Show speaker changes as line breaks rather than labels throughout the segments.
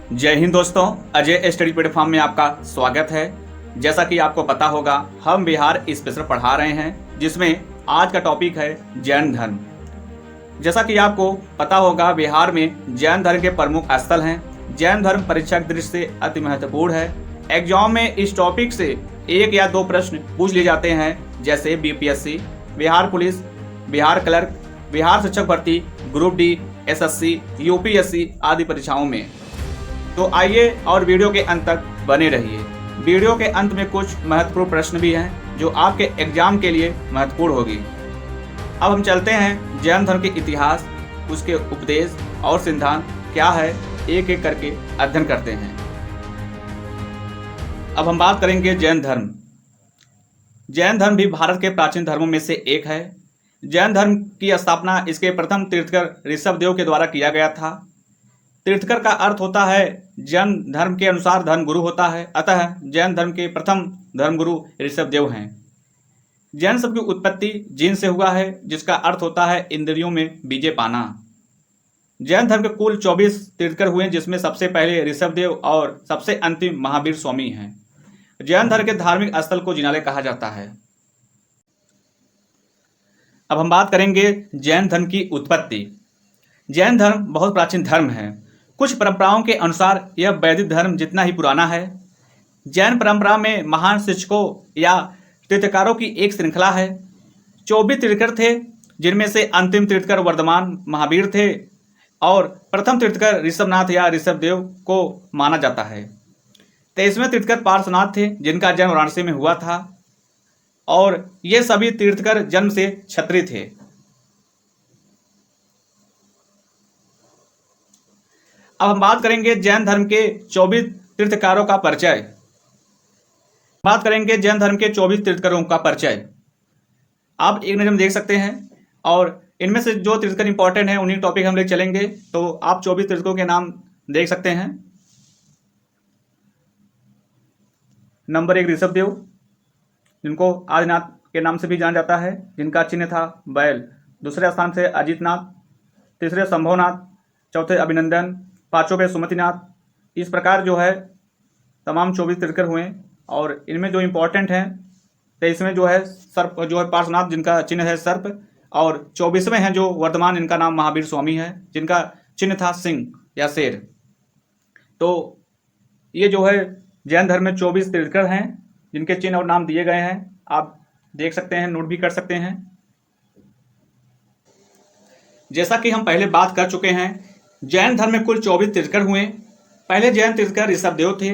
जय हिंद दोस्तों, Ajay study platform में आपका स्वागत है। जैसा कि आपको पता होगा, हम बिहार स्पेशल पढ़ा रहे हैं, जिसमें आज का टॉपिक है जैन धर्म। जैसा कि आपको पता होगा, बिहार में जैन धर्म के प्रमुख स्थल हैं। जैन धर्म परीक्षा की दृष्टि से अति महत्वपूर्ण है। एग्जाम में इस टॉपिक से 1 या 2 प्रश्न पूछ लिए जाते हैं, जैसे BPSC, Bihar police, Bihar clerk, Bihar शिक्षक भर्ती, ग्रुप डी, एसएससी, यूपीएससी आदि परीक्षाओं में। तो आइए और वीडियो के अंत तक बने रहिए। वीडियो के अंत में कुछ महत्वपूर्ण प्रश्न भी हैं जो आपके एग्जाम के लिए महत्वपूर्ण होगी। अब हम चलते हैं जैन धर्म के इतिहास, उसके उपदेश और सिद्धांत क्या है, एक एक करके अध्ययन करते हैं। अब हम बात करेंगे जैन धर्म। जैन धर्म भी भारत के प्राचीन धर्मों में से एक है। जैन धर्म की स्थापना इसके प्रथम तीर्थकर ऋषभदेव के द्वारा किया गया था। तीर्थकर का अर्थ होता है जैन धर्म के अनुसार धर्मगुरु होता है, अतः जैन धर्म के प्रथम धर्मगुरु ऋषभदेव हैं। जैन शब्द की उत्पत्ति जीन से हुआ है, जिसका अर्थ होता है इंद्रियों में विजय पाना। जैन धर्म के कुल 24 तीर्थकर हुए, जिसमें सबसे पहले ऋषभदेव और सबसे अंतिम महावीर स्वामी हैं। जैन धर्म के धार्मिक स्थल को जिनालय कहा जाता है। अब हम बात करेंगे जैन धर्म की उत्पत्ति। जैन धर्म बहुत प्राचीन धर्म है। कुछ परंपराओं के अनुसार यह वैदिक धर्म जितना ही पुराना है। जैन परंपरा में महान शिक्षकों या तीर्थकारों की एक श्रृंखला है। 24 तीर्थकर थे, जिनमें से अंतिम तीर्थकर वर्धमान महावीर थे और प्रथम तीर्थकर ऋषभनाथ या ऋषभदेव को माना जाता है। 23वें तीर्थकर पार्श्वनाथ थे, जिनका जन्म वाराणसी में हुआ था, और ये सभी तीर्थकर जन्म से क्षत्रिय थे। अब हम बात करेंगे जैन धर्म के 24 तीर्थकारों का परिचय। बात करेंगे जैन धर्म के 24 तीर्थकरों का परिचय। आप एक नज़र में देख सकते हैं, और इनमें से जो तीर्थकर इंपॉर्टेंट हैं उन्हीं टॉपिक हम लेकर चलेंगे। तो आप 24 तीर्थकों के नाम देख सकते हैं। नंबर 1 ऋषभदेव, जिनको आदिनाथ के नाम से भी जाना जाता है, जिनका चिन्ह था बैल। दूसरे स्थान से अजितनाथ, तीसरे संभवनाथ, चौथे अभिनंदन, पांचों पे सुमतिनाथ। इस प्रकार जो है तमाम 24 तीर्थकर हुए, और इनमें जो इम्पोर्टेंट हैं 23वें जो है सर्प, जो है पार्श्वनाथ, जिनका चिन्ह है सर्प, और 24वें हैं जो वर्धमान, इनका नाम महावीर स्वामी है, जिनका चिन्ह था सिंह या शेर। तो ये जो है जैन धर्म में 24 तीर्थकर हैं, जिनके चिन्ह और नाम दिए गए हैं। आप देख सकते हैं, नोट भी कर सकते हैं। जैसा कि हम पहले बात कर चुके हैं, जैन धर्म में कुल 24 तीर्थकर हुए। पहले जैन तीर्थकर ऋषभदेव थे,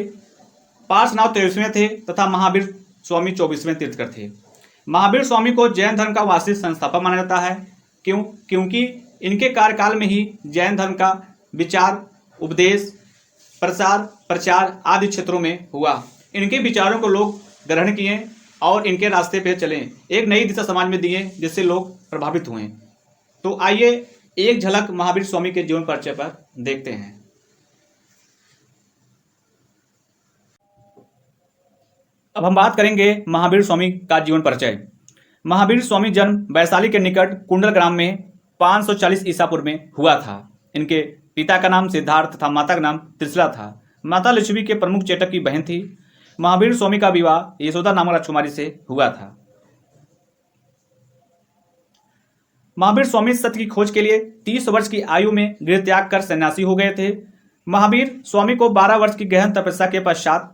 पार्श्वनाथ 23वें थे तथा महावीर स्वामी 24वें तीर्थकर थे। महावीर स्वामी को जैन धर्म का वास्तविक संस्थापक माना जाता है। क्योंकि इनके कार्यकाल में ही जैन धर्म का विचार, उपदेश, प्रचार आदि क्षेत्रों में हुआ। इनके विचारों को लोग ग्रहण किए और इनके रास्ते पे चले, एक नई दिशा समाज में दिए, जिससे लोग प्रभावित हुए। तो आइए एक झलक महावीर स्वामी के जीवन परिचय पर देखते हैं। अब हम बात करेंगे महावीर स्वामी का जीवन परिचय। महावीर स्वामी जन्म वैशाली के निकट कुंडल ग्राम में 540 ईसा पूर्व में हुआ था। इनके पिता का नाम सिद्धार्थ तथा माता का नाम त्रिशला था। माता लिच्छवी के प्रमुख चेटक की बहन थी। महावीर स्वामी का विवाह यशोदा नामक राजकुमारी से हुआ था। महावीर स्वामी सत्य की खोज के लिए 30 वर्ष की आयु में गृह त्याग कर सन्यासी हो गए थे। महावीर स्वामी को 12 वर्ष की गहन तपस्या के पश्चात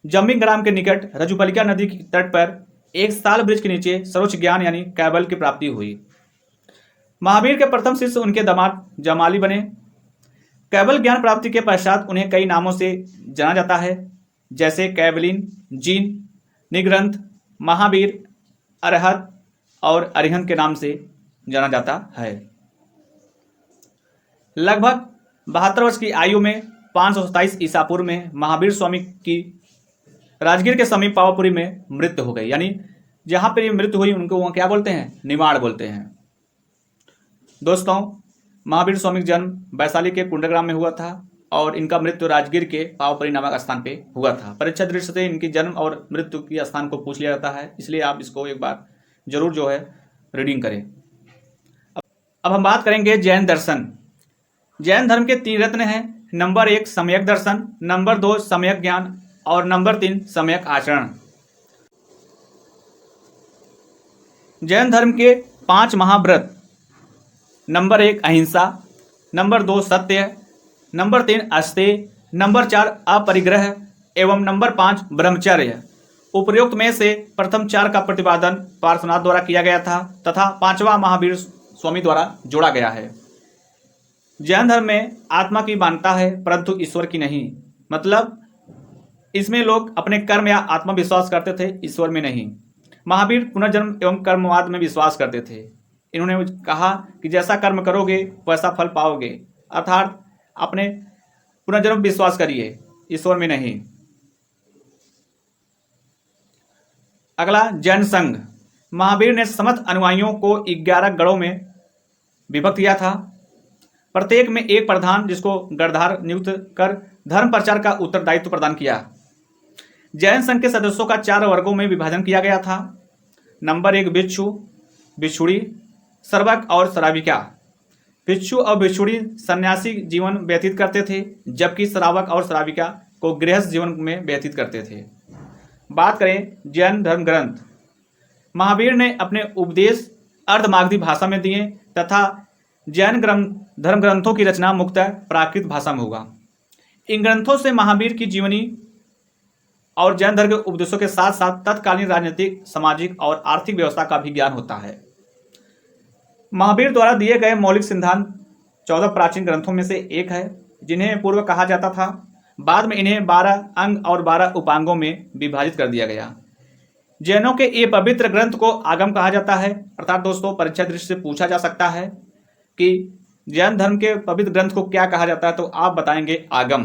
जम्बिंग ग्राम के निकट रजुपलिका नदी के तट पर एक साल वृक्ष के नीचे सर्वोच्च ज्ञान यानी कैवल्य की प्राप्ति हुई। महावीर के प्रथम शिष्य उनके दामाद जमाली बने। कैवल्य ज्ञान प्राप्ति के पश्चात उन्हें कई नामों से जाना जाता है, जैसे कैवलिन, जीन, निग्रंथ, महावीर, अरहत और अरिहंत के नाम से जाना जाता है। लगभग 72 वर्ष की आयु में 527 ईसा पूर्व में महावीर स्वामी की राजगीर के समीप पावापुरी में मृत्यु हो गई। यानी जहां पर मृत्यु हुई उनको वहां क्या बोलते हैं, निमाड़ बोलते हैं। दोस्तों, महावीर स्वामी का जन्म वैशाली के कुंडग्राम में हुआ था और इनका मृत्यु राजगीर के पावापुरी नामक स्थान पे हुआ था। परीक्षा दृष्टि से इनकी जन्म और मृत्यु के स्थान को पूछ लिया जाता है, इसलिए आप इसको एक बार जरूर जो है रीडिंग करें। अब हम बात करेंगे जैन दर्शन। जैन धर्म के 3 रत्न हैं, नंबर 1 सम्यक दर्शन, नंबर 2 सम्यक ज्ञान और नंबर 3 सम्यक आचरण। जैन धर्म के 5 महाव्रत, नंबर 1 अहिंसा, नंबर 2 सत्य, नंबर 3 अस्तेय, नंबर 4 अपरिग्रह एवं नंबर 5 ब्रह्मचर्य। उपरोक्त में से प्रथम 4 का प्रतिपादन पार्श्वनाथ द्वारा किया गया था तथा 5वां महावीर स्वामी द्वारा जोड़ा गया है। जैन धर्म में आत्मा की मान्यता है परंतु ईश्वर की नहीं। मतलब इसमें लोग अपने कर्म या आत्मविश्वास करते थे, ईश्वर में नहीं। महावीर पुनर्जन्म एवं कर्मवाद में विश्वास करते थे। इन्होंने कहा कि जैसा कर्म करोगे वैसा फल पाओगे, अर्थात अपने पुनर्जन्म विश्वास करिए, ईश्वर में नहीं। अगला जैन संघ। महावीर ने समस्त अनुयायियों को 11 गणों में विभक्त किया था। प्रत्येक में एक प्रधान जिसको गणधार नियुक्त कर धर्म प्रचार का उत्तरदायित्व प्रदान किया। जैन संघ के सदस्यों का 4 वर्गों में विभाजन किया गया था। नंबर 1 भिक्षु, भिक्षुणी, श्रावक और श्राविका। भिक्षु और भिक्षुणी सन्यासी जीवन व्यतीत करते थे, जबकि श्रावक और श्राविका को गृहस्थ जीवन में व्यतीत करते थे। बात करें जैन धर्म ग्रंथ। महावीर ने अपने उपदेश अर्धमागधी भाषा में दिए तथा जैन धर्म ग्रंथों की रचना मुख्यतः प्राकृत भाषा में होगा। इन ग्रंथों से महावीर की जीवनी और जैन धर्म के उपदेशों के साथ साथ तत्कालीन राजनीतिक, सामाजिक और आर्थिक व्यवस्था का भी ज्ञान होता है। महावीर द्वारा दिए गए मौलिक सिद्धांत 14 प्राचीन ग्रंथों में से एक है, जिन्हें पूर्व कहा जाता था। बाद में इन्हें 12 अंग और 12 उपांगों में विभाजित कर दिया गया। जैनों के ये पवित्र ग्रंथ को आगम कहा जाता है। अर्थात दोस्तों, परीक्षा दृष्टि से पूछा जा सकता है कि जैन धर्म के पवित्र ग्रंथ को क्या कहा जाता है, तो आप बताएंगे आगम।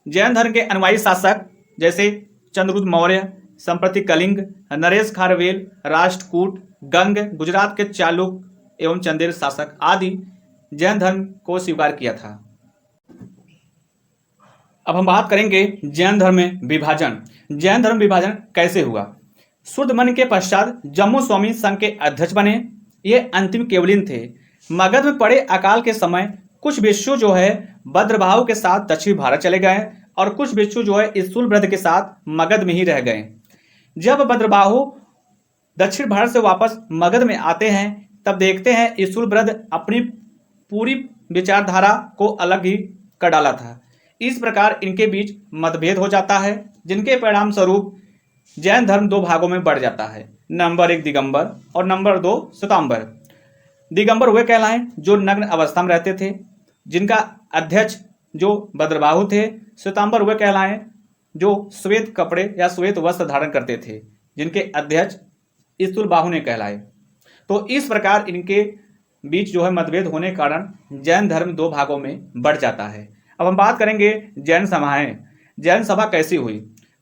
जैन धर्म के अनुयायी शासक जैसे चंद्रगुप्त मौर्य, संप्रति कलिंग, नरेश खारवेल, राष्ट्रकूट, गंग, गुजरात के चालुक्य एवं चंदेल शासक आदि जैन धर्म को स्वीकार किया था। अब हम बात करेंगे जैन धर्म में विभाजन। जैन धर्म विभाजन कैसे हुआ? शुद्ध मन के पश्चात जम्मू स्वामी संघ के अध्यक्ष बने। ये अंतिम केवलिन थे। मगध में पड़े अकाल के समय कुछ भिक्षु जो है भद्रबाहु के साथ दक्षिण भारत चले गए और कुछ भिक्षु जो है स्थूलभ्रद के साथ मगध में ही रह गए। जब भद्रबाहु दक्षिण भारत से वापस मगध में आते हैं तब देखते हैं स्थूलभ्रद अपनी पूरी विचारधारा को अलग ही कर डाला था। इस प्रकार इनके बीच मतभेद हो जाता है, जिनके परिणाम स्वरूप जैन धर्म 2 भागों में बढ़ जाता है। नंबर 1 दिगंबर और नंबर 2 श्वेतांबर। दिगंबर वे कहलाएं जो नग्न अवस्था में रहते थे, जिनका अध्यक्ष जो भद्रबाहु थे। श्वेतांबर वे कहलाएं जो श्वेत कपड़े या श्वेत वस्त्र धारण करते थे, जिनके अध्यक्ष स्थूलबाहु ने कहलाए। तो इस प्रकार इनके बीच जो है मतभेद होने के कारण जैन धर्म 2 भागों में बढ़ जाता है। अब हम बात करेंगे जैन सभाएं। जैन सभा कैसी हुई?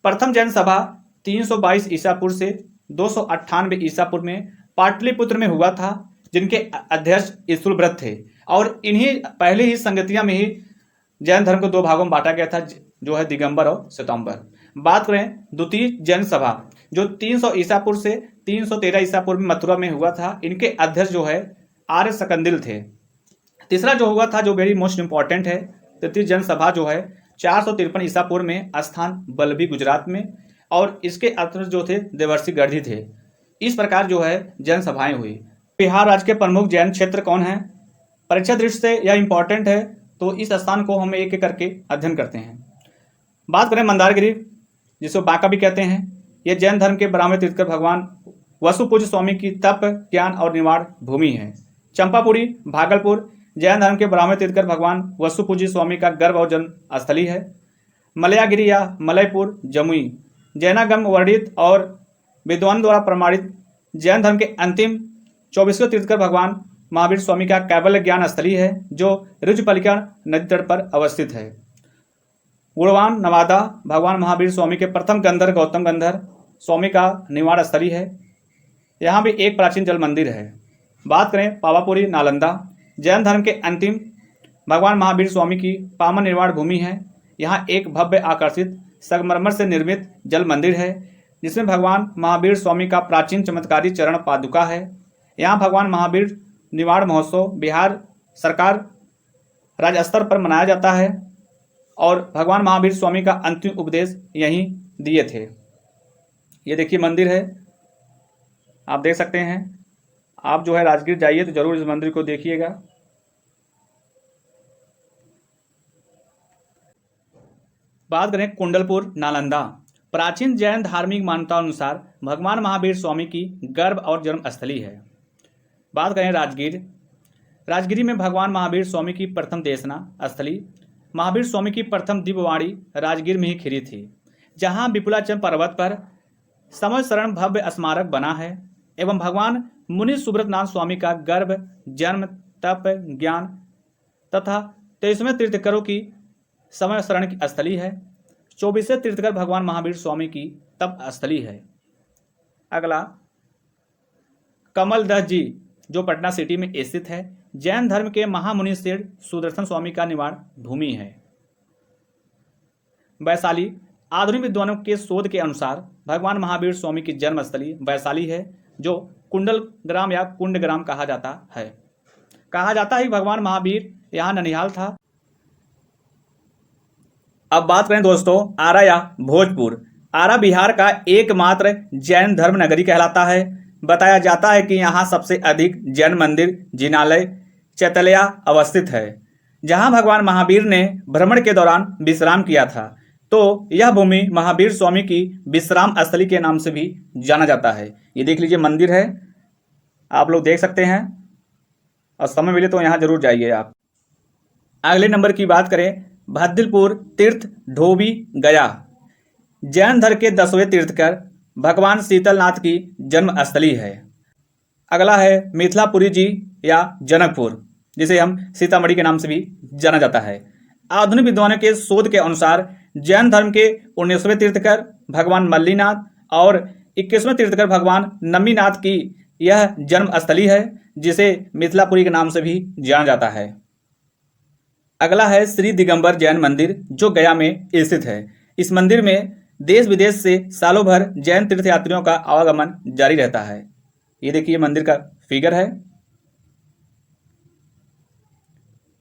प्रथम जैन सभा 322 ईसा पूर्व से 298 ईसा पूर्व में पाटलिपुत्र में हुआ था, जिनके अध्यक्ष स्थूलभ्रद थे और इन्हीं पहले ही संगतियां में ही जैन धर्म को 2 भागों में बांटा गया था, जो है दिगंबर और श्वेतांबर। बात करें द्वितीय जैन सभा जो 300 ईसा पूर्व से 313 ईसा पूर्व में मथुरा में हुआ था। इनके अध्यक्ष जो है आर्य सकंदिल थे। तीसरा जो हुआ था, जो वेरी मोस्ट इंपॉर्टेंट है, तृतीय जैन सभा जो है 453 ईसा पूर्व में स्थान बल्लभी गुजरात में, और इसके अध्यक्ष जो थे देवर्षि गढ़ी थे। इस प्रकार जो है जैन सभाएं हुई। बिहार राज्य के प्रमुख जैन क्षेत्र कौन है? परीक्षा दृष्टि से यह इंपॉर्टेंट है, तो इस स्थान को हम एक एक करके अध्ययन करते हैं। बात करें मंदारगिरी, जिसे बांका भी कहते हैं, यह जैन धर्म के ब्राह्मण तीर्थकर भगवान वसुपूज्य स्वामी की तप, ज्ञान और निवाण भूमि है। चंपापुरी भागलपुर जैन धर्म के ब्राह्मण तीर्थकर भगवान वसुपूज्य स्वामी का गर्भ और जन्म स्थली है। मलयागिरी या मलयपुर जमुई जैनागम वर्णित और विद्वान द्वारा प्रमाणित जैन धर्म के अंतिम 24वें तीर्थकर भगवान महावीर स्वामी का कैवल्य ज्ञान स्थली है, जो ऋजुपलिका नदी तट पर अवस्थित है। गुणवान नवादा भगवान महावीर स्वामी के प्रथम गंधर गौतम गंधर स्वामी का निवाण स्थली है। यहाँ भी एक प्राचीन जल मंदिर है। बात करें पावापुरी नालंदा जैन धर्म के अंतिम भगवान महावीर स्वामी की पावन निर्वाण भूमि है। यहाँ एक भव्य आकर्षित संगमरमर से निर्मित जल मंदिर है, जिसमें भगवान महावीर स्वामी का प्राचीन चमत्कारी चरण पादुका है। यहाँ भगवान महावीर निवाड़ महोत्सव बिहार सरकार राज्य स्तर पर मनाया जाता है और भगवान महावीर स्वामी का अंतिम उपदेश यहीं दिए थे। ये देखिए मंदिर है, आप देख सकते हैं। आप जो है राजगीर जाइए तो जरूर इस मंदिर को देखिएगा। बात करें कुंडलपुर नालंदा। प्राचीन जैन धार्मिक मान्यता अनुसार भगवान महावीर स्वामी की गर्भ और जन्म स्थली है। बात करें राजगीर। राजगिरी में भगवान महावीर स्वामी की प्रथम देशना स्थली, महावीर स्वामी की प्रथम दिव्यवाणी राजगीर में ही खिरी थी, जहां विपुलाचल पर्वत पर समय शरण भव्य स्मारक बना है एवं भगवान मुनि सुब्रतनाथ स्वामी का गर्भ, जन्म, तप, ज्ञान तथा 23वें तीर्थंकरों की समय शरण की स्थली है। 24वें तीर्थंकर भगवान महावीर स्वामी की तप स्थली है। अगला कमलदह जी जो पटना सिटी में स्थित है, जैन धर्म के महामुनि श्री सुदर्शन स्वामी का निवास भूमि है। वैशाली। आधुनिक विद्वानों के शोध के अनुसार भगवान महावीर स्वामी की जन्मस्थली वैशाली है, जो कुंडल ग्राम या कुंड ग्राम कहा जाता है। कहा जाता है कि भगवान महावीर यहाँ ननिहाल था। अब बात करें दोस्तों आरा या भोजपुर। आरा बिहार का एकमात्र जैन धर्म नगरी कहलाता है। बताया जाता है कि यहाँ सबसे अधिक जैन मंदिर, जिनालय, चैतल्या अवस्थित है, जहाँ भगवान महावीर ने भ्रमण के दौरान विश्राम किया था। तो यह भूमि महावीर स्वामी की विश्राम स्थली के नाम से भी जाना जाता है। ये देख लीजिए मंदिर है, आप लोग देख सकते हैं और समय मिले तो यहाँ जरूर जाइए आप। अगले नंबर की बात करें भद्दिलपुर तीर्थ ढोबी गया। जैन धर्म के 10वें तीर्थकर भगवान शीतलनाथ की जन्म स्थली है। अगला है मिथिलापुरी जी या जनकपुर, जिसे हम सीतामढ़ी के नाम से भी जाना जाता है। आधुनिक विद्वानों के शोध के अनुसार जैन धर्म के 19वें तीर्थकर भगवान मल्लीनाथ और 21वें तीर्थकर भगवान नम्मीनाथ की यह जन्म स्थली है, जिसे मिथिलापुरी के नाम से भी जाना जाता है। अगला है श्री दिगंबर जैन मंदिर, जो गया में स्थित है। इस मंदिर में देश विदेश से सालों भर जैन तीर्थयात्रियों का आवागमन जारी रहता है। ये देखिए मंदिर का फिगर है,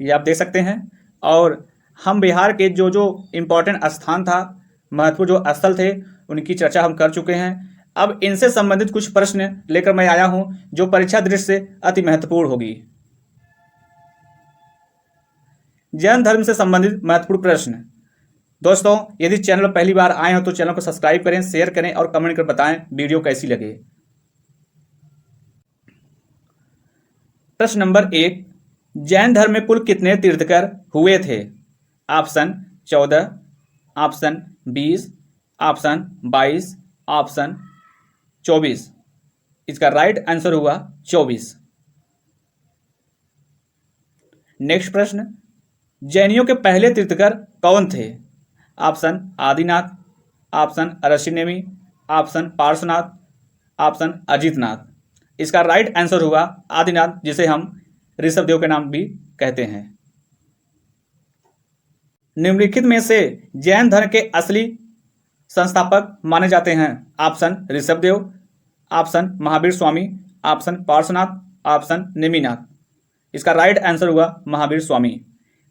ये आप देख सकते हैं। और हम बिहार के जो जो इम्पोर्टेंट स्थान था, महत्वपूर्ण जो स्थल थे, उनकी चर्चा हम कर चुके हैं। अब इनसे संबंधित कुछ प्रश्न लेकर मैं आया हूं, जो परीक्षा दृष्टि से अति महत्वपूर्ण होगी। जैन धर्म से संबंधित महत्वपूर्ण प्रश्न। दोस्तों यदि चैनल पर पहली बार आए हो तो चैनल को सब्सक्राइब करें, शेयर करें और कमेंट कर बताएं वीडियो कैसी लगे। प्रश्न नंबर 1, जैन धर्म में कुल कितने तीर्थकर हुए थे? Option 14, option 20, option 22, option 24। इसका राइट आंसर हुआ 24। नेक्स्ट प्रश्न, जैनियों के पहले तीर्थकर कौन थे? Option Adinath, option Rishinemi, option Parshvanath, option Ajitnath. इसका राइट आंसर हुआ आदिनाथ, जिसे हम ऋषभदेव के नाम भी कहते हैं। निम्नलिखित में से जैन धर्म के असली संस्थापक माने जाते हैं? Option Rishabhdev, option Mahavir Swami, option Parshvanath, option Neminath. इसका राइट आंसर हुआ महावीर स्वामी।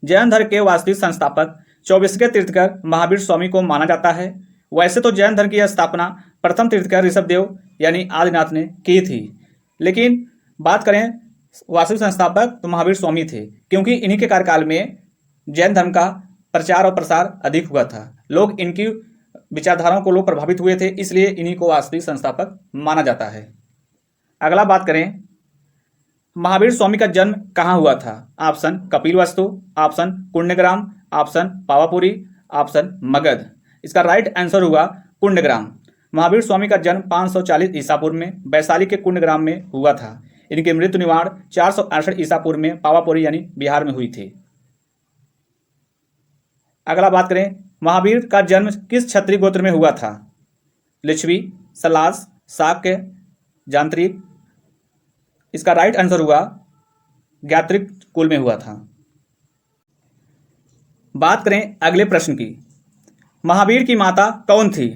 जैन धर्म के वास्तविक संस्थापक 24वें तीर्थकर महावीर स्वामी को माना जाता है। वैसे तो जैन धर्म की स्थापना प्रथम तीर्थकर ऋषभदेव यानी आदिनाथ ने की थी, लेकिन बात करें वास्तविक संस्थापक तो महावीर स्वामी थे, क्योंकि इन्हीं के कार्यकाल में जैन धर्म का प्रचार और प्रसार अधिक हुआ था। लोग इनकी विचारधाराओं को लोग प्रभावित हुए थे, इसलिए इन्हीं को वास्तविक संस्थापक माना जाता है। अगला बात करें महावीर स्वामी का जन्म कहाँ हुआ था? Option Kapilavastu, option Kundagram, option Pavapuri, option Magadh. इसका राइट आंसर हुआ कुंडग्राम। महावीर स्वामी का जन्म 540 ईसा पूर्व में वैशाली के कुंडग्राम में हुआ था। इनकी मृत्यु निवाण 468 ईसा पूर्व में पावापुरी यानी बिहार में हुई थी। अगला बात करें महावीर का जन्म किस क्षत्रिय गोत्र में हुआ था? लिच्छवी, सलास, शाक्य, जांत्रिक। इसका राइट आंसर हुआ ज्ञात्रिक कुल में हुआ था। बात करें अगले प्रश्न की, महावीर की माता कौन थी?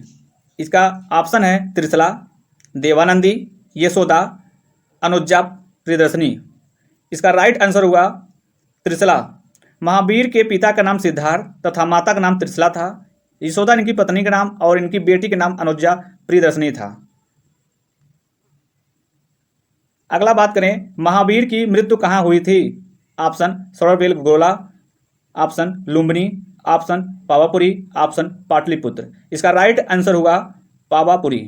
इसका ऑप्शन है त्रिशला, देवानंदी, यशोदा, अनुज्जा प्रियदर्शनी। इसका राइट आंसर हुआ त्रिशला। महावीर के पिता का नाम सिद्धार्थ तथा माता का नाम त्रिशला था। यशोदा इनकी पत्नी का नाम और इनकी बेटी के नाम अनुज्जा प्रियदर्शनी था। अगला बात करें, महावीर की मृत्यु कहाँ हुई थी? ऑप्शन सौरबेल गोला, option Lumbini, option Pavapuri, option Pataliputra. इसका राइट आंसर हुआ पावापुरी।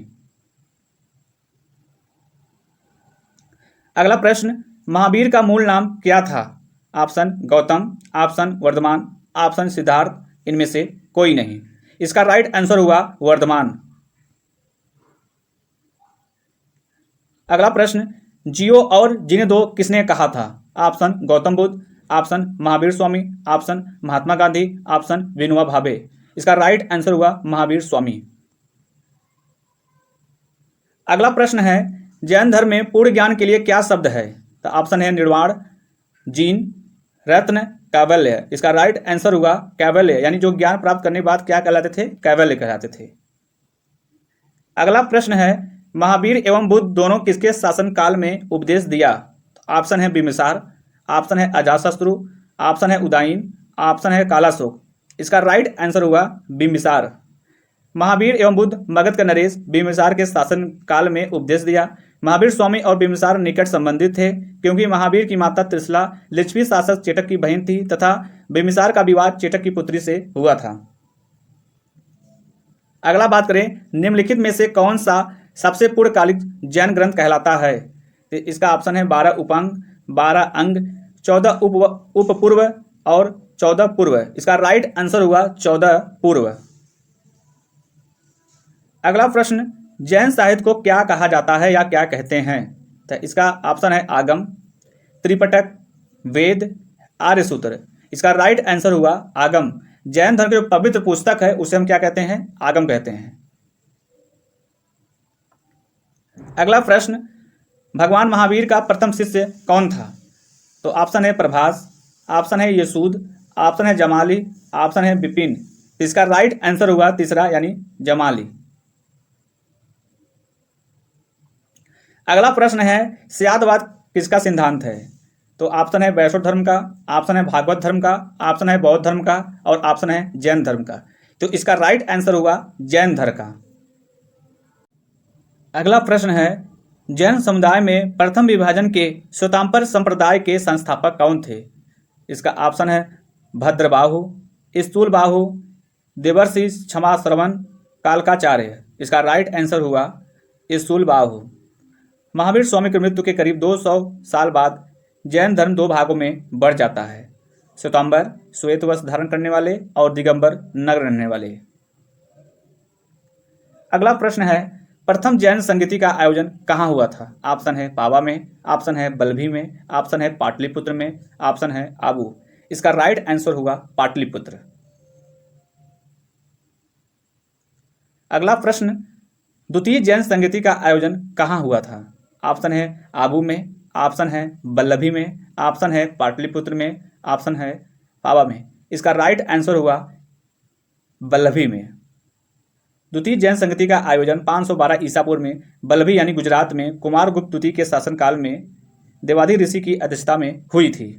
अगला प्रश्न, महावीर का मूल नाम क्या था? Option Gautam, option Vardhaman, option Siddhartha, इनमें से कोई नहीं। इसका राइट आंसर हुआ वर्धमान। अगला प्रश्न, जियो और जीने दो किसने कहा था? Option Gautam Buddha, option Mahavir Swami, option Mahatma Gandhi, option Vinoba Bhave. इसका राइट आंसर हुआ महावीर स्वामी। अगला प्रश्न है, जैन धर्म में पूर्ण ज्ञान के लिए क्या शब्द है? तो ऑप्शन है निर्वाण, जीन, रत्न, कैवल्य। इसका राइट आंसर हुआ कैवल्य, यानी जो ज्ञान प्राप्त करने के बाद क्या कहलाते थे? कैवल्य कहलाते थे। अगला प्रश्न है, महावीर एवं बुद्ध दोनों किसके शासन काल में उपदेश दिया? ऑप्शन है बिम्बिसार, ऑप्शन है अजातशत्रु, ऑप्शन है उदयन, ऑप्शन है कालाशोक। इसका राइट आंसर हुआ बिम्बिसार। महावीर एवं बुद्ध मगध का नरेश बिम्बिसार के शासन काल में उपदेश दिया। महावीर स्वामी और बिम्बिसार निकट संबंधित थे क्योंकि महावीर की माता त्रिशला लिच्छवी शासक चेटक की बहन थी तथा बिम्बिसार का विवाह चेटक की पुत्री से हुआ था। अगला बात करें, निम्नलिखित में से कौन सा सबसे पूर्णकालिक जैन ग्रंथ कहलाता है? तो इसका ऑप्शन है 12 उपांग, 12 अंग, 14 उपपूर्व और 14 पूर्व। इसका राइट आंसर हुआ 14 पूर्व। अगला प्रश्न, जैन साहित्य को क्या कहा जाता है या क्या कहते हैं? तो इसका ऑप्शन है आगम, त्रिपिटक, वेद, आर्य सूत्र। इसका राइट आंसर हुआ आगम। जैन धर्म की जो पवित्र पुस्तक है उसे हम क्या कहते हैं? आगम कहते हैं। अगला प्रश्न, भगवान महावीर का प्रथम शिष्य कौन था? तो ऑप्शन है प्रभास, ऑप्शन है यशूद, ऑप्शन है जमाली, ऑप्शन है विपिन। इसका राइट आंसर हुआ तीसरा, यानी जमाली। अगला प्रश्न है, स्यादवाद किसका सिद्धांत है? तो ऑप्शन है वैष्णव धर्म का, ऑप्शन है भागवत धर्म का, ऑप्शन है बौद्ध धर्म का और ऑप्शन है जैन धर्म का। तो इसका राइट आंसर हुआ जैन धर्म का। अगला प्रश्न है, जैन समुदाय में प्रथम विभाजन के श्वेतांबर संप्रदाय के संस्थापक कौन थे? इसका ऑप्शन है भद्रबाहु, स्थूलबाहु, देवर्षि क्षमा श्रवण, कालकाचार्य। इसका राइट आंसर हुआ स्थूलबाहु। महावीर स्वामी की मृत्यु के करीब 200 साल बाद जैन धर्म दो भागों में बढ़ जाता है, श्वेतांबर श्वेत वस्त्र धारण करने वाले और दिगंबर नग्न रहने वाले। अगला प्रश्न है, प्रथम जैन संगीति का आयोजन कहाँ हुआ था? ऑप्शन है पावा में, ऑप्शन है बल्लभी में, ऑप्शन है पाटलिपुत्र में, ऑप्शन है आबू। इसका राइट आंसर हुआ पाटलिपुत्र। अगला प्रश्न, द्वितीय जैन संगीति का आयोजन कहाँ हुआ था? ऑप्शन है आबू में, ऑप्शन है बल्लभी में, ऑप्शन है पाटलिपुत्र में, ऑप्शन है पावा में। इसका राइट आंसर हुआ बल्लभी में। द्वितीय जैन संगीति का आयोजन 512 ईसा पूर्व में बल्लभी यानी गुजरात में कुमारगुप्त द्वितीय के शासनकाल में देवादी ऋषि की अध्यक्षता में हुई थी।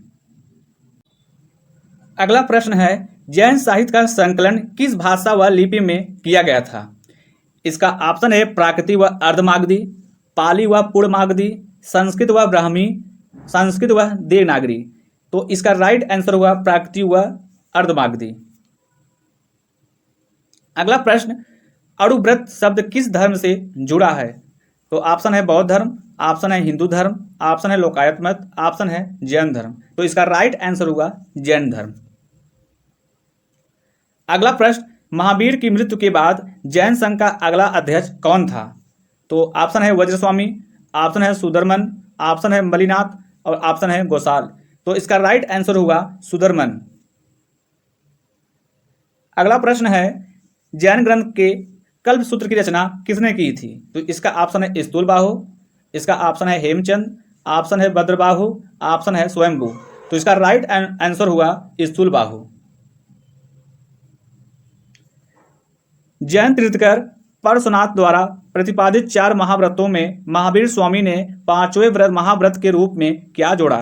अगला प्रश्न है, जैन साहित्य का संकलन किस भाषा व लिपि में किया गया था? इसका ऑप्शन है प्राकृति व अर्धमागधी, पाली व पूर्णमागधी, संस्कृत व ब्राह्मी, संस्कृत व देवनागरी। तो इसका राइट आंसर हुआ प्राकृति व अर्धमागधी। अगला प्रश्न, अणुव्रत शब्द किस धर्म से जुड़ा है? तो ऑप्शन है बौद्ध धर्म, ऑप्शन है हिंदू धर्म, ऑप्शन है लोकायत मत, ऑप्शन है जैन धर्म। तो इसका राइट आंसर हुआ जैन धर्म। अगला प्रश्न, महावीर की मृत्यु के बाद जैन संघ का अगला अध्यक्ष कौन था? तो ऑप्शन है वज्रस्वामी, ऑप्शन है सुधर्मन, ऑप्शन है मलिनाथ और ऑप्शन है गोसाल। तो इसका राइट आंसर हुआ सुधर्मन। अगला प्रश्न है, जैन ग्रंथ के कल्प सूत्र की रचना किसने की थी? तो इसका ऑप्शन है स्थूलबाहु, इसका ऑप्शन है हेमचंद, ऑप्शन है भद्रबाहु, ऑप्शन है स्वयंभू। तो इसका राइट आंसर हुआ स्थूलबाहु। जैन तीर्थंकर पार्श्वनाथ द्वारा प्रतिपादित 4 महाव्रतों में महावीर स्वामी ने 5वें व्रत महाव्रत के रूप में क्या जोड़ा?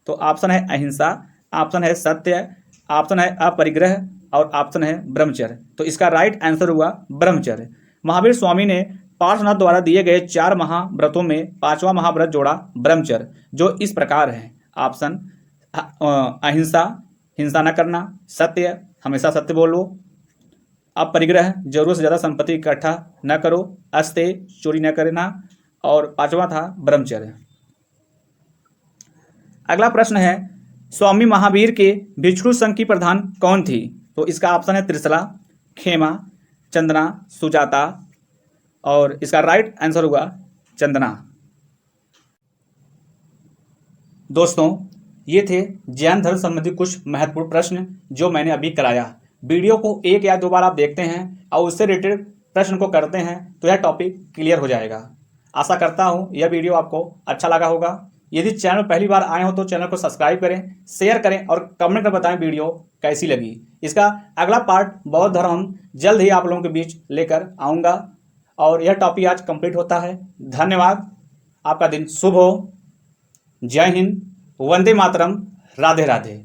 तो ऑप्शन है अहिंसा, ऑप्शन है सत्य, ऑप्शन है अपरिग्रह और ऑप्शन है ब्रह्मचर्य। तो इसका राइट आंसर हुआ ब्रह्मचर्य। महावीर स्वामी ने पार्श्वनाथ द्वारा दिए गए 4 महाव्रतों में 5वां महाव्रत जोड़ा ब्रह्मचर्य, जो इस प्रकार है। ऑप्शन अहिंसा, हिंसा न करना, सत्य, हमेशा सत्य बोलो, अपरिग्रह, जरूरत से ज़्यादा संपत्ति इकट्ठा न करो, अस्तेय, चोरी न करना, और 5वां था ब्रह्मचर्य। अगला प्रश्न है, स्वामी महावीर के भिक्षु संघ की प्रधान कौन थी? तो इसका ऑप्शन है त्रिशला, खेमा, चंदना, सुजाता, और इसका राइट आंसर हुआ चंदना। दोस्तों, ये थे जैन धर्म संबंधी कुछ महत्वपूर्ण प्रश्न जो मैंने अभी कराया। वीडियो को 1 या 2 बार आप देखते हैं और उससे रिलेटेड प्रश्न को करते हैं तो यह टॉपिक क्लियर हो जाएगा। आशा करता हूँ यह वीडियो आपको अच्छा लगा होगा। यदि चैनल पहली बार आए हो तो चैनल को सब्सक्राइब करें, शेयर करें और कमेंट कर बताएं वीडियो कैसी लगी। इसका अगला पार्ट बौद्ध धर्म जल्द ही आप लोगों के बीच लेकर आऊँगा। और यह टॉपिक आज कंप्लीट होता है। धन्यवाद। आपका दिन शुभ हो। जय हिंद, वंदे मातरम, राधे राधे।